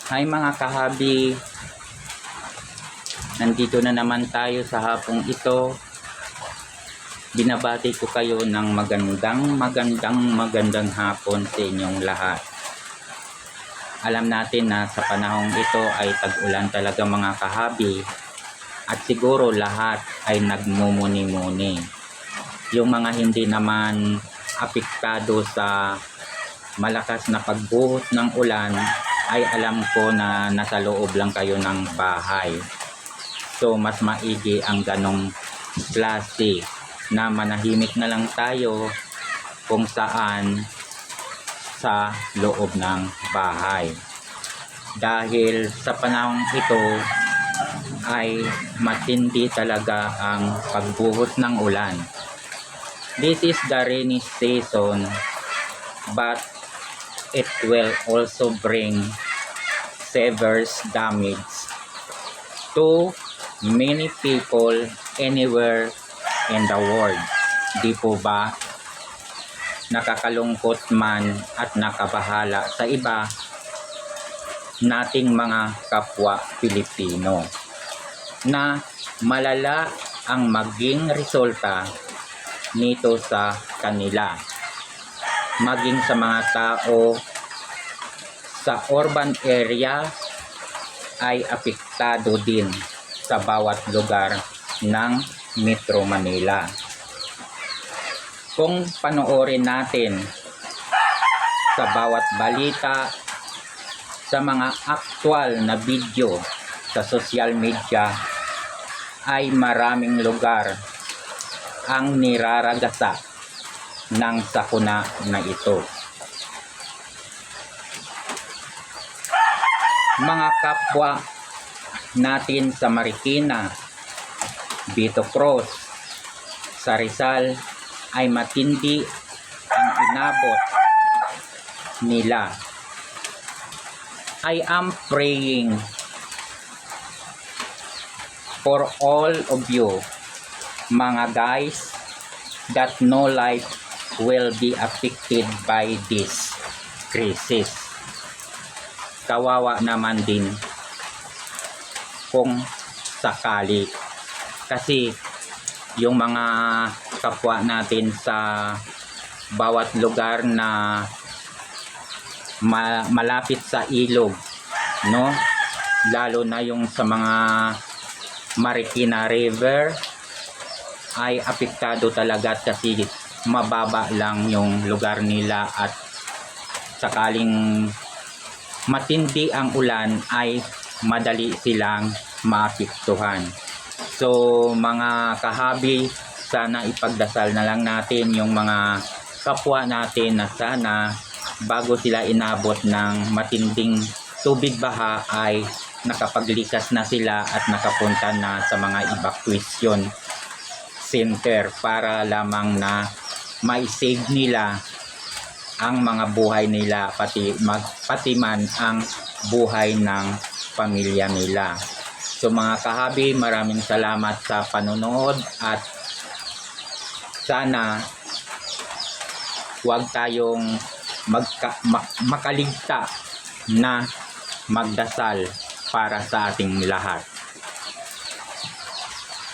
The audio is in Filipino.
Hi mga kahabi, nandito na naman tayo sa hapong ito. Binabati ko kayo ng magandang hapon sa inyong lahat. Alam natin na sa panahong ito ay tag-ulan talaga mga kahabi, at siguro lahat ay nagmumuni-muni. Yung mga hindi naman apektado sa malakas na pagbuhos ng ulan ay alam ko na nasa loob lang kayo ng bahay. So mas maigi ang ganong klase na manahimik na lang tayo kung saan sa loob ng bahay. Dahil sa panahong ito ay matindi talaga ang pagbuhos ng ulan. This is the rainy season, but it will also bring severe damage to many people anywhere in the world. Di po ba? Nakakalungkot man at nakabahala sa iba nating mga kapwa Pilipino na malala ang maging resulta nito sa kanila, maging sa mga tao sa urban area ay apektado din sa bawat lugar ng Metro Manila. Kung panoorin natin sa bawat balita, sa mga aktual na video sa social media, ay maraming lugar ang niraragasa ng sakuna na ito. Mga kapwa natin sa Marikina, Vito Cruz, sa Rizal ay matindi ang inabot nila. I am praying for all of you mga guys that no life will be affected by this crisis. Kawawa naman din kung sakali, kasi yung mga kapwa natin sa bawat lugar na malapit sa ilog, no, lalo na yung sa mga Marikina River ay apektado talaga kasi mababa lang yung lugar nila, at sakaling matindi ang ulan ay madali silang maapektuhan. So mga kahabi, sana ipagdasal na lang natin yung mga kapwa natin na sana bago sila inabot ng matinding tubig baha ay nakapaglikas na sila at nakapunta na sa mga evacuation center para lamang na ma-save nila ang mga buhay nila, pati man ang buhay ng pamilya nila. So mga kahabi, maraming salamat sa panonood, at sana huwag tayong makaligta na magdasal para sa ating lahat.